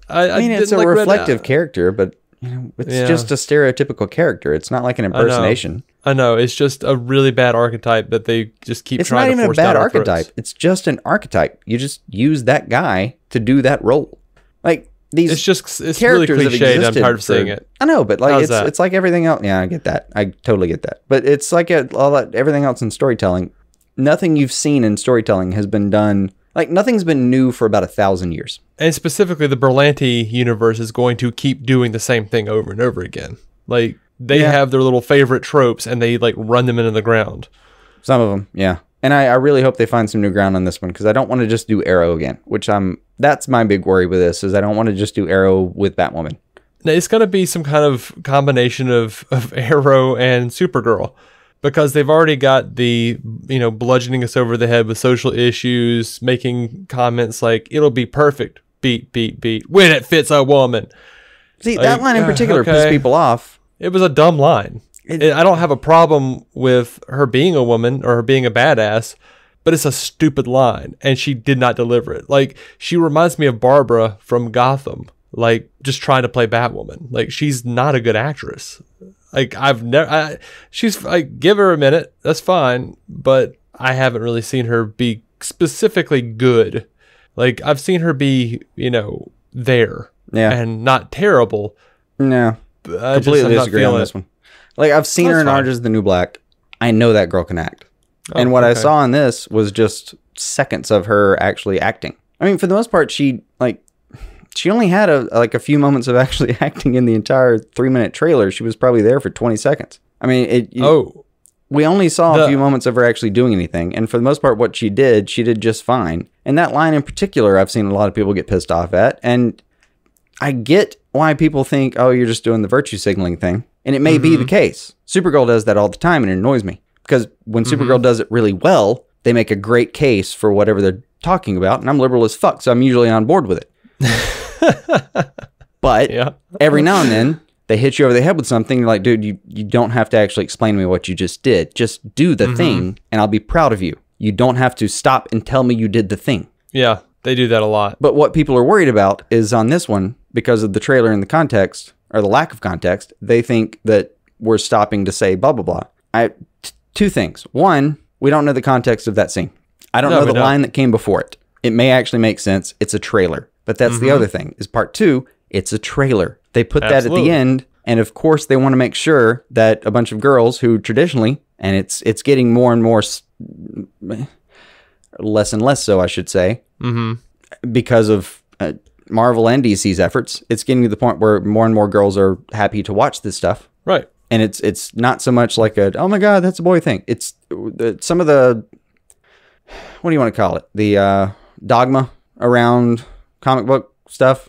I mean, it's a reflective character, but you know, it's just a stereotypical character. It's not like an impersonation. I know. It's just a really bad archetype that they just keep trying to force down our throats. It's not even a bad archetype. It's just an archetype. You just use that guy to do that role. Like, it's really cliched. I'm tired of saying it. I know, but like it's like everything else. Yeah, I get that. I totally get that. But it's like everything else in storytelling. Nothing you've seen in storytelling has been done. Like, nothing's been new for about 1,000 years. And specifically, the Berlanti universe is going to keep doing the same thing over and over again. Like, they have their little favorite tropes, and they like run them into the ground. Some of them, yeah. And I really hope they find some new ground on this one, because I don't want to just do Arrow again, that's my big worry with this, is I don't want to just do Arrow with Batwoman. Now, it's going to be some kind of combination of Arrow and Supergirl, because they've already got the, bludgeoning us over the head with social issues, making comments like, it'll be perfect, beat, beat, beat, when it fits a woman. See, that line in particular pissed people off. It was a dumb line. I don't have a problem with her being a woman or her being a badass, but it's a stupid line, and she did not deliver it. Like, she reminds me of Barbara from Gotham. like just trying to play Batwoman. Like, she's not a good actress. Like, she's like, give her a minute, that's fine, but I haven't really seen her be specifically good. Like, I've seen her be, there, and not terrible. No, completely disagree on this one. Like, I've seen her in Orange is the New Black. I know that girl can act. And what I saw in this was just seconds of her actually acting. I mean, for the most part, she only had a few moments of actually acting in the entire 3-minute trailer. She was probably there for 20 seconds. I mean, we only saw a few moments of her actually doing anything. And for the most part, what she did just fine. And that line in particular, I've seen a lot of people get pissed off at. And I get why people think, oh, you're just doing the virtue signaling thing. And it may be the case. Supergirl does that all the time, and it annoys me. Because when Supergirl does it really well, they make a great case for whatever they're talking about. And I'm liberal as fuck, so I'm usually on board with it. But every now and then, they hit you over the head with something. You're like, dude, you don't have to actually explain to me what you just did. Just do the thing, and I'll be proud of you. You don't have to stop and tell me you did the thing. Yeah, they do that a lot. But what people are worried about is on this one, because of the trailer and the context, or the lack of context, they think that we're stopping to say blah, blah, blah. Two things. One, we don't know the context of that scene. I don't know the line that came before it. It may actually make sense. It's a trailer. But that's the other thing, is part two, it's a trailer. They put that at the end, and of course they want to make sure that a bunch of girls who traditionally, and it's getting more and more, less and less so, I should say, because of Marvel and DC's efforts, it's getting to the point where more and more girls are happy to watch this stuff. Right. And it's not so much like oh my God, that's a boy thing. It's some of the, what do you want to call it? The dogma around comic book stuff.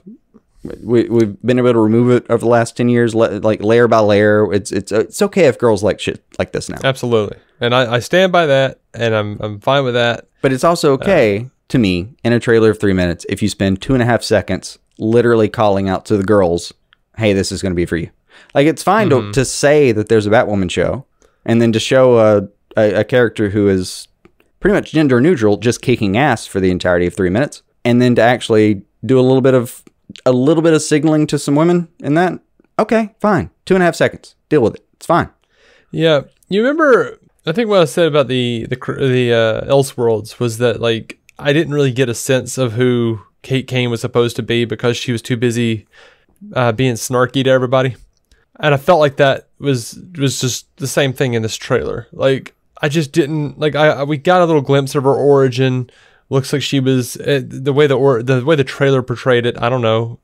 We've been able to remove it over the last 10 years, like layer by layer. It's okay if girls like shit like this now. Absolutely. And I stand by that, and I'm fine with that. But it's also okay to me in a trailer of 3 minutes if you spend 2.5 seconds literally calling out to the girls, hey, this is going to be for you. Like, it's fine to say that there's a Batwoman show, and then to show a character who is pretty much gender neutral, just kicking ass for the entirety of 3 minutes, and then to actually do a little bit of signaling to some women in that. Okay, fine. 2.5 seconds. Deal with it. It's fine. Yeah. You remember, I think what I said about the Elseworlds was that, like, I didn't really get a sense of who Kate Kane was supposed to be because she was too busy being snarky to everybody. And I felt like that was just the same thing in this trailer. Like, I just didn't, like, we got a little glimpse of her origin. Looks like she was, the way the trailer portrayed it, I don't know,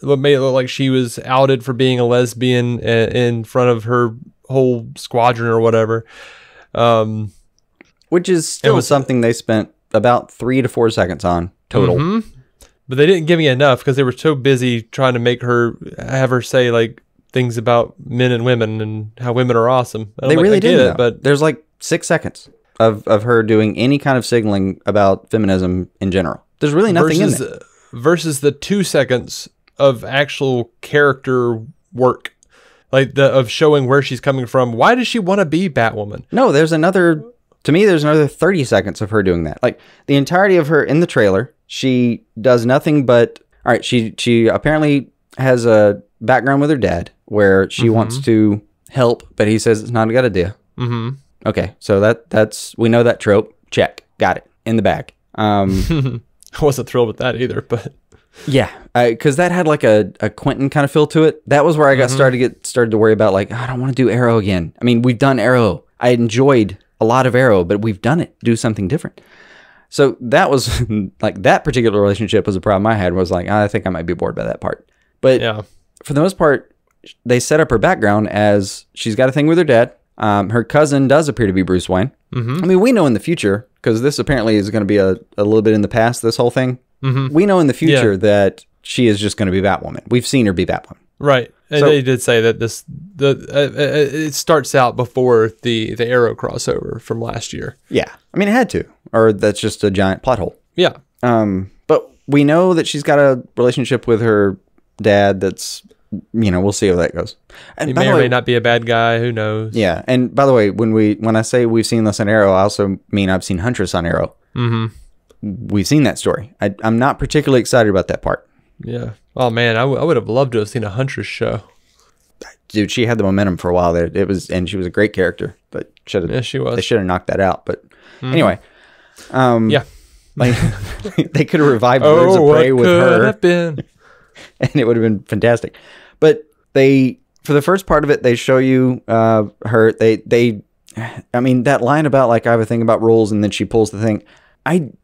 what made it look like she was outed for being a lesbian in front of her whole squadron or whatever. Which is still something they spent about 3 to 4 seconds on total. But they didn't give me enough because they were so busy trying to have her say, like, things about men and women and how women are awesome. They really did, but there's like 6 seconds of her doing any kind of signaling about feminism in general. There's really nothing in it. Versus the 2 seconds of actual character work, like of showing where she's coming from. Why does she want to be Batwoman? No, there's another 30 seconds of her doing that. Like, the entirety of her in the trailer, she does nothing but, all right, she apparently has a background with her dad where she wants to help, but he says it's not a good idea. Okay, so that's we know that trope. Check, got it in the bag. I wasn't thrilled with that either, but yeah, because that had like a Quentin kind of feel to it. That was where I got started to worry about, like, I don't want to do Arrow again. I mean, we've done Arrow. I enjoyed a lot of Arrow, but we've done it. Do something different. So that was like, that particular relationship was a problem I had. Was like, I think I might be bored by that part. But yeah, for the most part, they set up her background as she's got a thing with her dad. Her cousin does appear to be Bruce Wayne. I mean, we know in the future, because this apparently is going to be a little bit in the past, this whole thing. We know in the future that she is just going to be Batwoman. We've seen her be Batwoman. Right. And they did say that it starts out before the Arrow crossover from last year. Yeah. I mean, it had to. Or that's just a giant plot hole. Yeah. But we know that she's got a relationship with her dad that's, we'll see how that goes. And he may or may not be a bad guy. Who knows? Yeah. And by the way, when I say we've seen this on Arrow, I also mean I've seen Huntress on Arrow. We've seen that story. I'm not particularly excited about that part. Yeah. Oh man, I would have loved to have seen a Huntress show. Dude, she had the momentum for a while there. And she was a great character, but yeah, she was. They should have knocked that out. But anyway, yeah, like they could have revived Birds of Prey with her, and it would have been fantastic. But for the first part of it, they show you her. I mean, that line about like I have a thing about rules, and then she pulls the thing.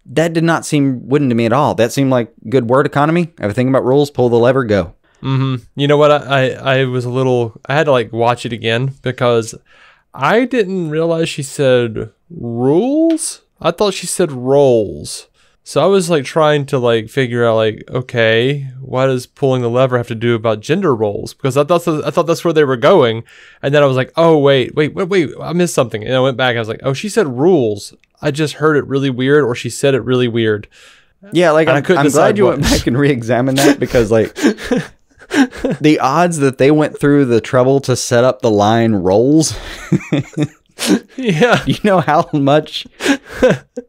That did not seem wooden to me at all. That seemed like good word economy. I have a thing about rules. Pull the lever, go. You know what? I was I had to like watch it again because I didn't realize she said rules. I thought she said rolls. So I was like trying to like figure out like, okay, what does pulling the lever have to do about gender roles? Because I thought that's where they were going. And then I was like, oh, wait, I missed something. And I went back. I was like, oh, she said rules. I just heard it really weird, or she said it really weird. Yeah, like I'm glad you went back and re-examined that because like the odds that they went through the trouble to set up the line rolls. Yeah. You know how much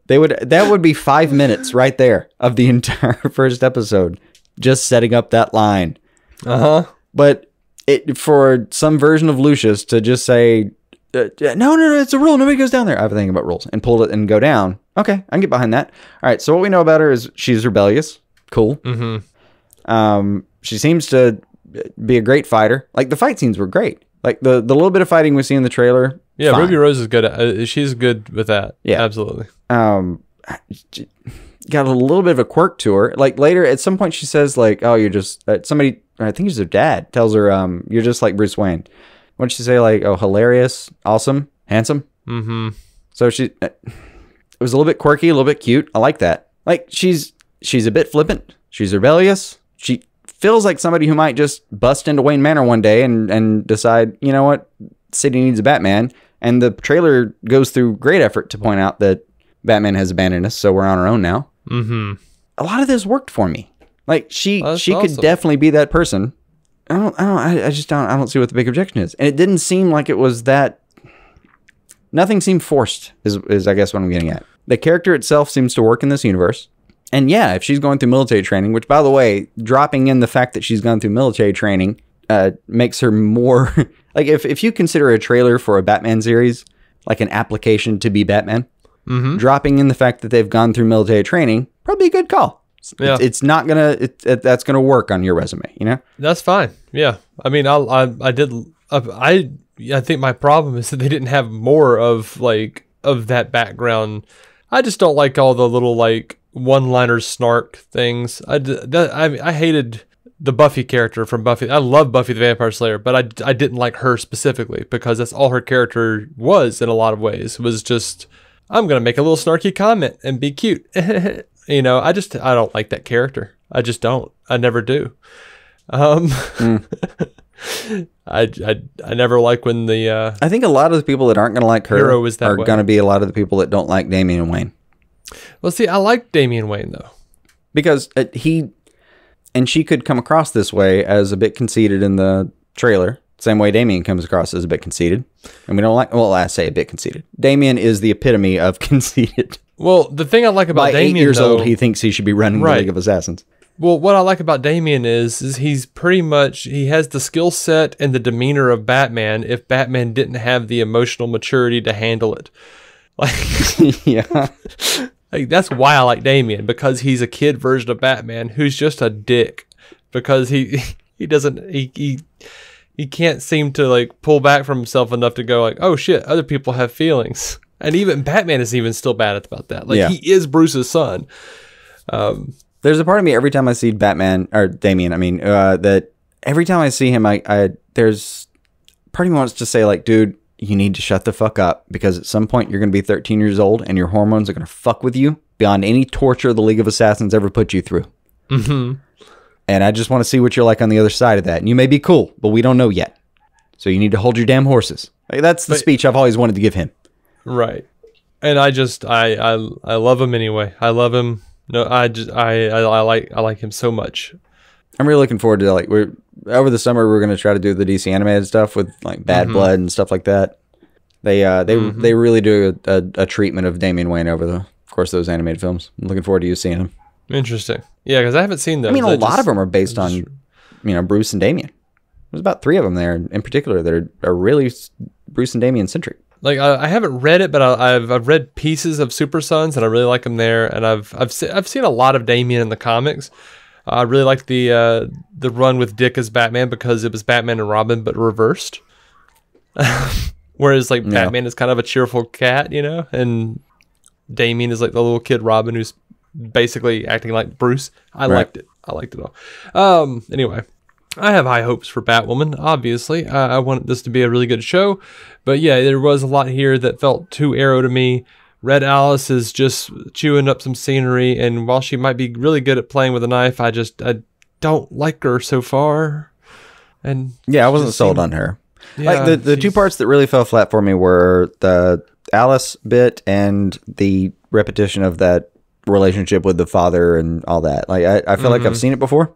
that would be 5 minutes right there of the entire first episode just setting up that line. But for some version of Lucius to just say no, it's a rule, nobody goes down there. I have a thing about rules, and pull it and go down. Okay, I can get behind that. All right, so what we know about her is she's rebellious. Cool. She seems to be a great fighter. Like the fight scenes were great. Like the little bit of fighting we see in the trailer. Yeah, fine. Ruby Rose is good. She's good with that. Yeah, absolutely. Got a little bit of a quirk to her. Like later, at some point, she says like, "Oh, you're just somebody." I think it's her dad tells her, "You're just like Bruce Wayne." What did she say? Like, "Oh, hilarious, awesome, handsome." So it was a little bit quirky, a little bit cute. I like that. Like she's a bit flippant. She's rebellious. She feels like somebody who might just bust into Wayne Manor one day and decide, you know what, city needs a Batman. And the trailer goes through great effort to point out that Batman has abandoned us, so we're on our own now. A lot of this worked for me. Like she could definitely be that person. I just don't see what the big objection is. And it didn't seem like it was that. Nothing seemed forced. Is I guess what I'm getting at. The character itself seems to work in this universe. And yeah, if she's going through military training, which by the way, dropping in the fact that she's gone through military training makes her more like if you consider a trailer for a Batman series like an application to be Batman, dropping in the fact that they've gone through military training, probably a good call. Yeah. It's not gonna that's gonna work on your resume, you know. That's fine. Yeah, I mean, I think my problem is that they didn't have more of that background. I just don't like all the little like one-liner snark things. I hated the Buffy character from Buffy. I love Buffy the Vampire Slayer, but I didn't like her specifically because that's all her character was in a lot of ways. It was just, I'm gonna make a little snarky comment and be cute. You know, I don't like that character. I just don't. I never do. I never like when the I think a lot of the people that aren't going to like her are going to be a lot of the people that don't like Damian Wayne. Well, see, I like Damian Wayne though, because she could come across this way as a bit conceited in the trailer. Same way Damian comes across as a bit conceited, and we don't like. Well, I say a bit conceited. Damian is the epitome of conceited. Well, the thing I like about Damian, 8 years old, he thinks he should be running the League of Assassins. Well, what I like about Damian is he's pretty much, he has the skill set and the demeanor of Batman if Batman didn't have the emotional maturity to handle it. Like, yeah. Like, that's why I like Damian, because he's a kid version of Batman who's just a dick because he can't seem to like pull back from himself enough to go like, oh shit, other people have feelings. And even Batman is even still bad about that. Like, he is Bruce's son. There's a part of me every time I see Batman, or Damian, that every time I see him, there's part of me wants to say like, dude, you need to shut the fuck up, because at some point you're going to be 13 years old and your hormones are going to fuck with you beyond any torture the League of Assassins ever put you through. And I just want to see what you're like on the other side of that. And you may be cool, but we don't know yet. So you need to hold your damn horses. Like, that's the speech I've always wanted to give him. Right. And I love him anyway. I love him. No, I like him so much. I'm really looking forward to we're over the summer we're going to try to do the DC animated stuff with like Bad Blood and stuff like that. They really do a treatment of Damian Wayne over the course of those animated films. I'm looking forward to you seeing him. Interesting. Yeah, because I haven't seen those. I mean, a lot of them are based on, Bruce and Damian. There's about 3 of them there in particular that are really Bruce and Damian centric. Like I haven't read it, but I've read pieces of Super Sons, and I really like them there. And I've seen a lot of Damian in the comics. I really like the run with Dick as Batman because it was Batman and Robin, but reversed. Whereas Batman is kind of a cheerful cat, and Damian is like the little kid Robin who's basically acting like Bruce. I liked it. I liked it all. Anyway, I have high hopes for Batwoman, obviously. I want this to be a really good show. But yeah, there was a lot here that felt too Arrow to me. Red Alice is just chewing up some scenery, and while she might be really good at playing with a knife, I don't like her so far. And yeah, I wasn't sold on her. Yeah, like the 2 parts that really fell flat for me were the Alice bit and the repetition of that relationship with the father and all that. Like I feel like I've seen it before.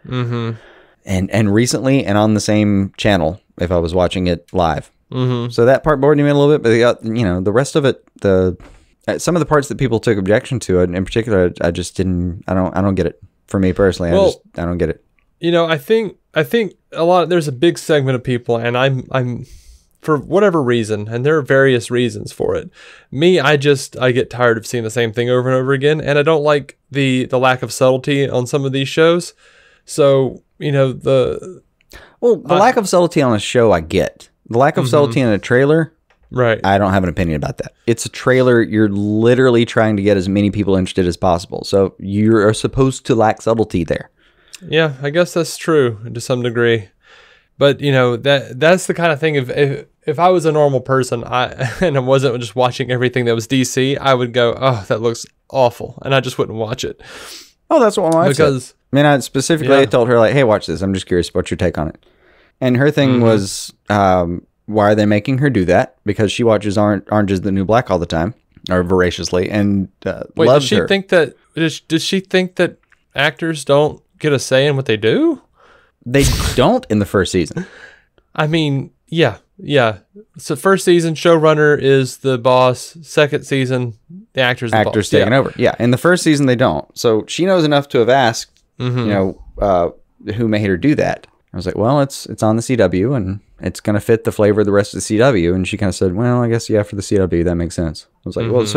Mm-hmm. And recently and on the same channel if I was watching it live. Mm-hmm. So that part bored me a little bit, but the rest of it, some of the parts that people took objection to, in particular, I just didn't. I don't get it. For me personally, I don't get it. I think a lot. There's a big segment of people, and I'm for whatever reason, and there are various reasons for it. Me, I get tired of seeing the same thing over and over again, and I don't like the lack of subtlety on some of these shows. So the lack of subtlety on a show, I get. The lack of subtlety in a trailer, right? I don't have an opinion about that. It's a trailer. You're literally trying to get as many people interested as possible. So you're supposed to lack subtlety there. Yeah, I guess that's true to some degree. But that's the kind of thing. If I was a normal person, and I wasn't just watching everything that was DC, I would go, "Oh, that looks awful," and I just wouldn't watch it. Oh, that's what my wife said. I mean, I told her hey, watch this. I'm just curious what's your take on it. And her thing was, why are they making her do that? Because she watches Orange is the New Black all the time, or voraciously, and loves her. Does she think that actors don't get a say in what they do? They don't in the first season. I mean, yeah. So first season, showrunner is the boss. Second season, the actor's the boss. Actor's taking over. Yeah, in the first season, they don't. So she knows enough to have asked, who made her do that. I was like, well, it's on the CW, and it's going to fit the flavor of the rest of the CW. And she kind of said, well, I guess, for the CW, that makes sense. I was like, well,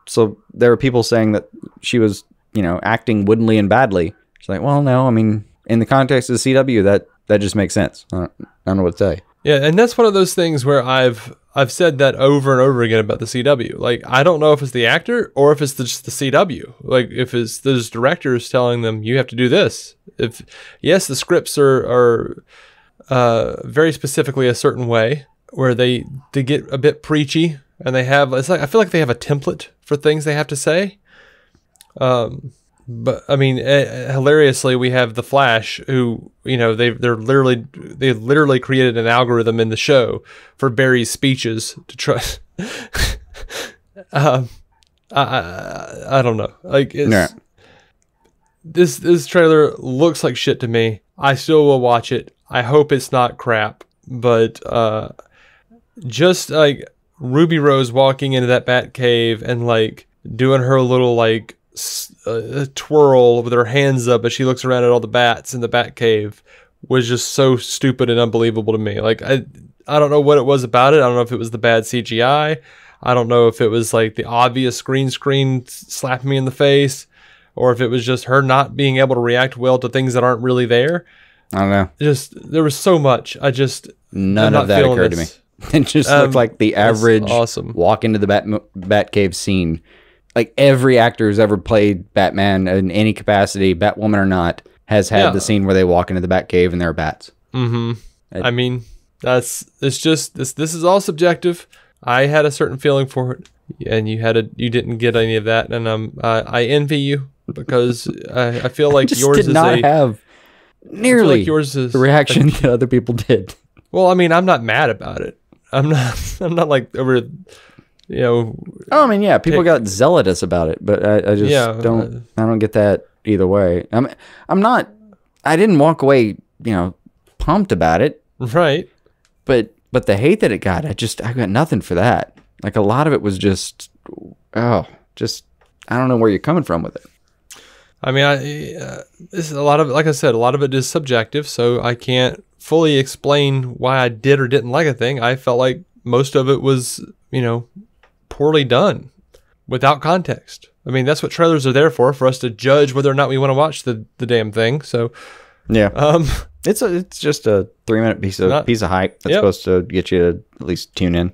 so there are people saying that she was, acting woodenly and badly. She's like, well, no, I mean, in the context of the CW, that just makes sense. I don't know what to say. Yeah, and that's one of those things where I've said that over and over again about the CW. Like, I don't know if it's the actor or if it's just the CW. Like, if it's those directors telling them, you have to do this. Yes, the scripts are very specifically a certain way, where they get a bit preachy, and I feel like they have a template for things they have to say. But I mean, hilariously, we have the Flash, who they literally created an algorithm in the show for Barry's speeches to try. I don't know. Like this trailer looks like shit to me. I still will watch it. I hope it's not crap, but just like Ruby Rose walking into that Bat Cave and like doing her little like twirl with her hands up as she looks around at all the bats in the Bat Cave was just so stupid and unbelievable to me. Like I don't know what it was about it. I don't know if it was the bad CGI. I don't know if it was like the obvious green screen slapping me in the face, or if it was just her not being able to react well to things that aren't really there. I don't know. There was so much. None of that occurred to me. It just looked like the average walk into the Bat Cave scene. Like every actor who's ever played Batman in any capacity, Batwoman or not, has had the scene where they walk into the Batcave and there are bats. Mm-hmm. I mean, this is all subjective. I had a certain feeling for it, and you didn't get any of that, and I envy you because I feel like yours did not have nearly yours is the reaction that other people did. Well, I mean, I'm not mad about it. I'm not like over. I mean, yeah, people got zealous about it, but I just don't get that either way. I didn't walk away, pumped about it. Right. But the hate that it got, I got nothing for that. Like a lot of it was just, I don't know where you're coming from with it. I mean, this is a lot of, like I said, a lot of it is subjective, so I can't fully explain why I did or didn't like a thing. I felt like most of it was, poorly done without context. I mean, that's what trailers are there for us to judge whether or not we want to watch the damn thing. So, yeah. It's just a 3-minute piece of hype that's supposed to get you to at least tune in.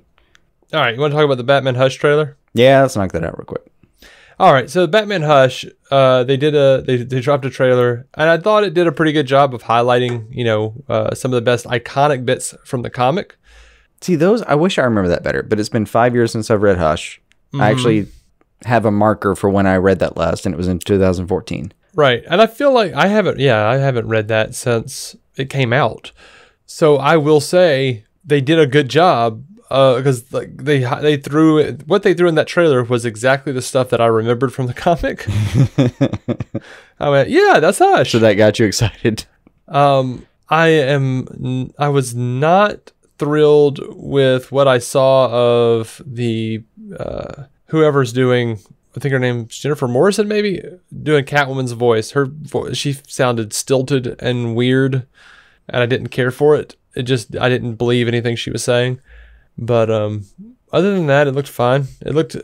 All right, you want to talk about the Batman Hush trailer? Yeah, let's knock that out real quick. All right, so Batman Hush, they dropped a trailer, and I thought it did a pretty good job of highlighting, some of the best iconic bits from the comic. See, those, I wish I remember that better, but it's been 5 years since I've read Hush. Mm-hmm. I actually have a marker for when I read that last, and it was in 2014. Right, and I feel like I haven't read that since it came out. So I will say they did a good job. Because they threw in that trailer was exactly the stuff that I remembered from the comic. I went, yeah, that's Hush. So that got you excited. I was not thrilled with what I saw of the whoever's doing. I think her name's Jennifer Morrison, maybe doing Catwoman's voice. Her voice, she sounded stilted and weird, and I didn't care for it. I didn't believe anything she was saying. But other than that, it looked fine. It looked,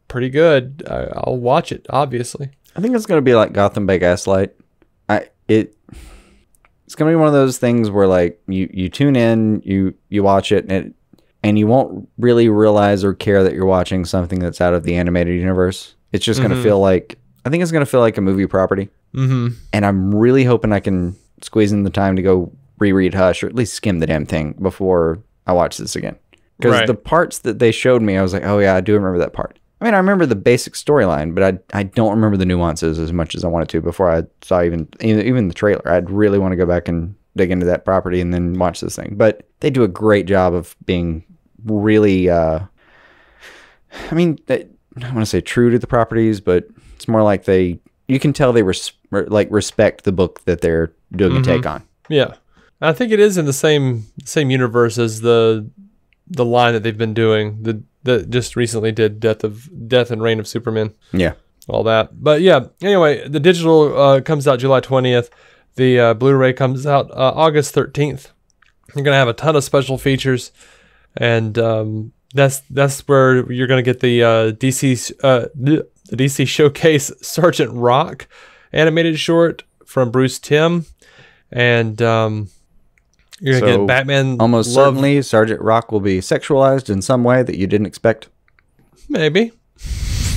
pretty good. I'll watch it, obviously. I think it's going to be like Gotham by Gaslight. It's going to be one of those things where like you tune in, you watch it, and you won't really realize or care that you're watching something that's out of the animated universe. It's just going to feel like, I think it's going to feel like a movie property. Mm-hmm. And I'm really hoping I can squeeze in the time to go reread Hush, or at least skim the damn thing before I watch this again. Because the parts that they showed me, I was like, oh yeah, I do remember that part. I mean, I remember the basic storyline, but I don't remember the nuances as much as I wanted to before I saw even the trailer. I'd really want to go back and dig into that property and then watch this thing. But they do a great job of being really, I don't want to say true to the properties, but it's more like you can tell they respect the book that they're doing a take on. Yeah. I think it is in the same universe as the line that they've been doing, that just recently did Death and Reign of Superman. Yeah. All that. But yeah, anyway, the digital comes out July 20th. The Blu-ray comes out August 13th. You're going to have a ton of special features. And that's where you're going to get the DC Showcase Sergeant Rock animated short from Bruce Timm. And you're going to get Batman. Almost certainly, Sergeant Rock will be sexualized in some way that you didn't expect. Maybe.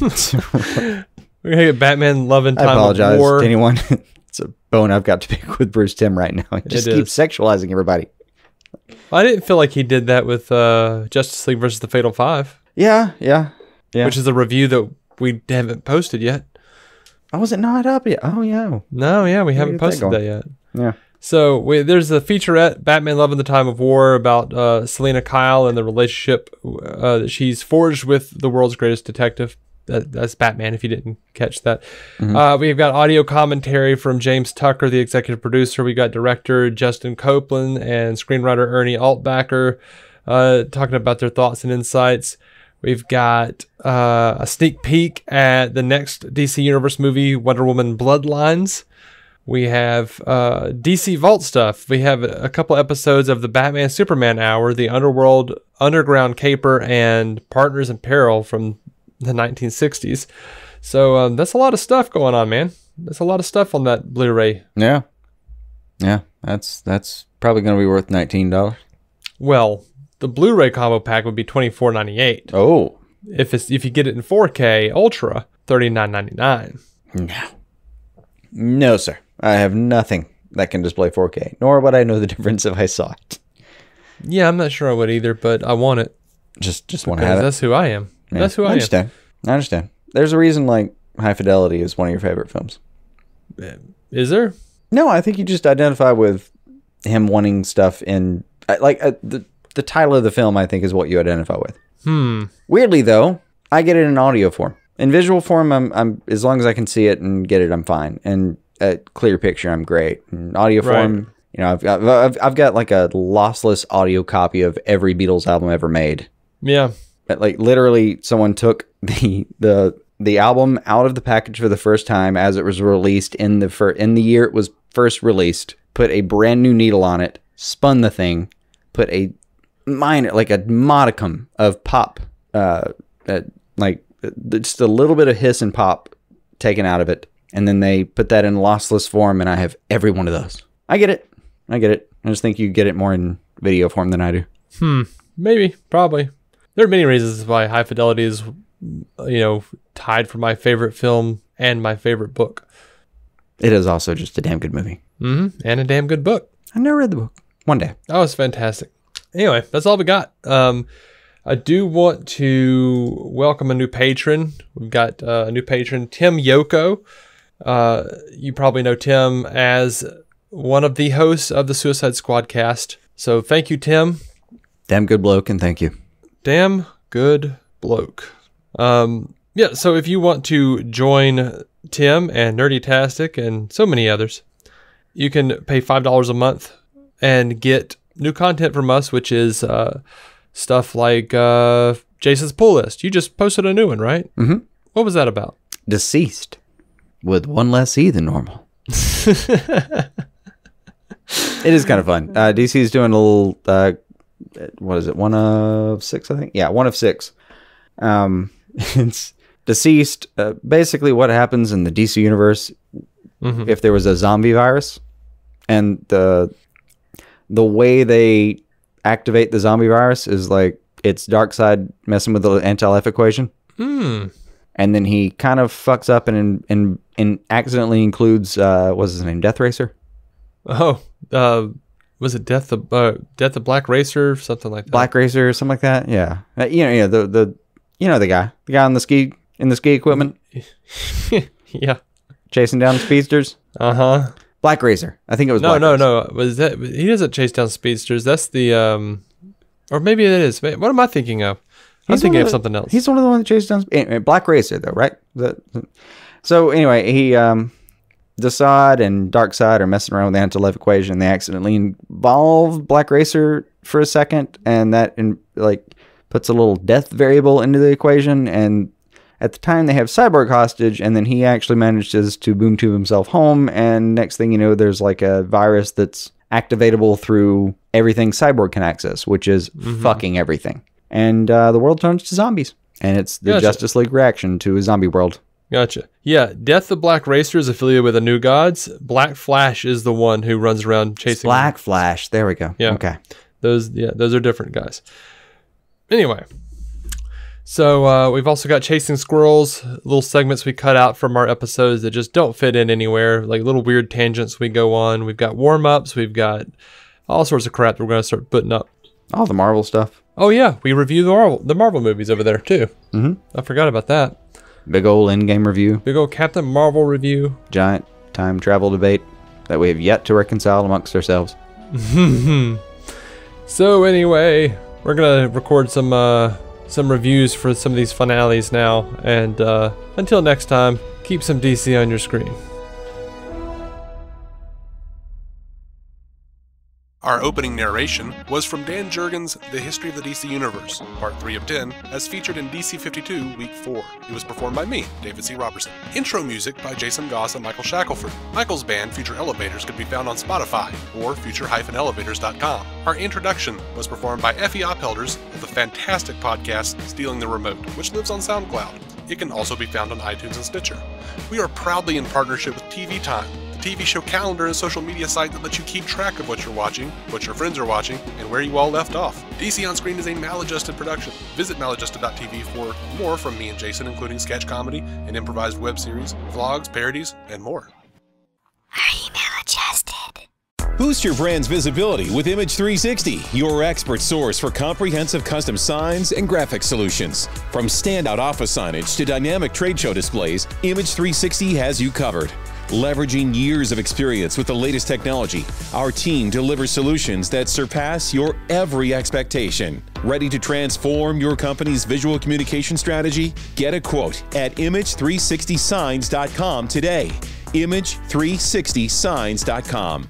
We're going to get Batman Love and Time of War. I apologize to anyone. It's a bone I've got to pick with Bruce Timm right now. He just keeps sexualizing everybody. I didn't feel like he did that with Justice League versus the Fatal Five. Yeah. Which is a review that we haven't posted yet. Oh, was it not up yet? Oh, yeah. No, yeah, we haven't posted that yet. Yeah. So there's a featurette, Batman Love in the Time of War, about Selena Kyle and the relationship that she's forged with the world's greatest detective. That's Batman, if you didn't catch that. Mm-hmm. We've got audio commentary from James Tucker, the executive producer. We got director Justin Copeland and screenwriter Ernie Altbacker talking about their thoughts and insights. We've got a sneak peek at the next DC Universe movie, Wonder Woman Bloodlines. We have DC Vault stuff. We have a couple episodes of the Batman Superman Hour, the Underground Caper, and Partners in Peril from the 1960s. So that's a lot of stuff going on, man. That's a lot of stuff on that Blu-ray. Yeah. That's probably going to be worth $19. Well, the Blu-ray combo pack would be $24.98. Oh. If you get it in 4K Ultra, $39.99. No, sir. I have nothing that can display 4K, nor would I know the difference if I saw it. Yeah, I'm not sure I would either, but I want it. Just want to have it. That's who I am. Yeah, that's who I am. I understand. There's a reason like High Fidelity is one of your favorite films. Is there? No, I think you just identify with him wanting stuff in the title of the film. I think is what you identify with. Weirdly though, I get it in audio form. In visual form, I'm as long as I can see it and get it, I'm fine. And a clear picture, I'm great. In audio form, I've got like a lossless audio copy of every Beatles album ever made. Yeah. But like literally, someone took the the album out of the package for the first time as it was released in the year it was first released, put a brand new needle on it, spun the thing, put a modicum of pop, like just a little bit of hiss and pop taken out of it, and then they put that in lossless form, and I have every one of those. I get it. I just think you get it more in video form than I do. Maybe, probably. There are many reasons why High Fidelity is, tied for my favorite film and my favorite book. It is also just a damn good movie. And a damn good book. I never read the book. One day. Oh, it's fantastic. Anyway, that's all we got. I do want to welcome a new patron. We've got a new patron, Tim Yoko. You probably know Tim as one of the hosts of the Suicide Squad cast. So thank you, Tim. Damn good bloke, and thank you. Damn good bloke. So if you want to join Tim and Nerdytastic and so many others, you can pay $5 a month and get new content from us, which is stuff like Jason's pull list. You just posted a new one, right? Mm-hmm. What was that about? Deceased with one less E than normal. It is kind of fun. DC is doing a little, what is it? 1 of 6, I think. Yeah, 1 of 6. It's Deceased. Basically what happens in the DC universe if there was a zombie virus, and the way they activate the zombie virus is like it's Darkseid messing with the anti-life equation. And then he kind of fucks up and accidentally includes what's his name, Death Racer. Oh, was it Death the Black Racer, something like that? Black Racer, something like that. Yeah, the guy on the ski equipment. Yeah, chasing down speedsters. Black Racer. I think it was. No. Was that? He doesn't chase down speedsters. That's the or maybe it is. What am I thinking of? I'm thinking of something else. He's one of the ones that chases down. Anyway, Black Racer, though, right? So anyway, he Desaad and Darkseid are messing around with the anti-life equation, and they accidentally involve Black Racer for a second, and that puts a little death variable into the equation. And at the time, they have Cyborg hostage, and then he actually manages to boom tube himself home. And next thing you know, there's like a virus that's activatable through everything Cyborg can access, which is fucking everything. And the world turns to zombies, and it's the Justice League reaction to a zombie world. Gotcha. Yeah, Death the Black Racer is affiliated with the New Gods. Black Flash is the one who runs around chasing. Black Flash. There we go. Yeah. Okay. Those are different guys. Anyway, so we've also got Chasing Squirrels, little segments we cut out from our episodes that just don't fit in anywhere, like little weird tangents we go on. We've got warm-ups. We've got all sorts of crap that we're going to start putting up. All the Marvel stuff. Oh, yeah. We review the Marvel movies over there, too. I forgot about that. Big old Endgame review. Big old Captain Marvel review. Giant time travel debate that we have yet to reconcile amongst ourselves. So anyway, we're going to record some reviews for some of these finales now. And until next time, keep some DC on your screen. Our opening narration was from Dan Jurgens' The History of the DC Universe, Part 3 of 10, as featured in DC 52, Week 4. It was performed by me, David C. Robertson. Intro music by Jason Goss and Michael Shackelford. Michael's band, Future Elevators, could be found on Spotify or future-elevators.com. Our introduction was performed by Effie Oppelders of the fantastic podcast Stealing the Remote, which lives on SoundCloud. It can also be found on iTunes and Stitcher. We are proudly in partnership with TV Time, TV show calendar and social media site that lets you keep track of what you're watching, what your friends are watching, and where you all left off. DC On Screen is a maladjusted production. Visit maladjusted.tv for more from me and Jason, including sketch comedy, an improvised web series, vlogs, parodies, and more. Are you maladjusted? Boost your brand's visibility with Image 360, your expert source for comprehensive custom signs and graphic solutions. From standout office signage to dynamic trade show displays, Image 360 has you covered. Leveraging years of experience with the latest technology, our team delivers solutions that surpass your every expectation. Ready to transform your company's visual communication strategy? Get a quote at image360signs.com today. Image360signs.com.